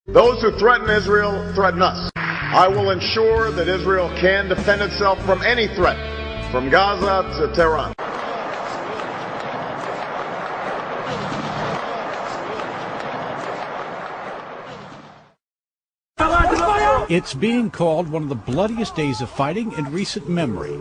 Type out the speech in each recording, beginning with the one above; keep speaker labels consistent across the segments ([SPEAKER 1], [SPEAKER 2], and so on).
[SPEAKER 1] Those who threaten Israel threaten us. I will ensure that Israel can defend itself from any threat, from Gaza to Tehran.
[SPEAKER 2] It's being called one of the bloodiest days of fighting in recent memory.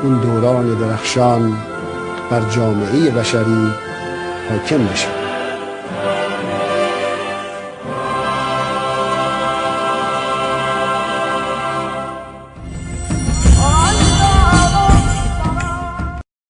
[SPEAKER 3] این دوران درخشان بر جامعه بشری حاکم بشود.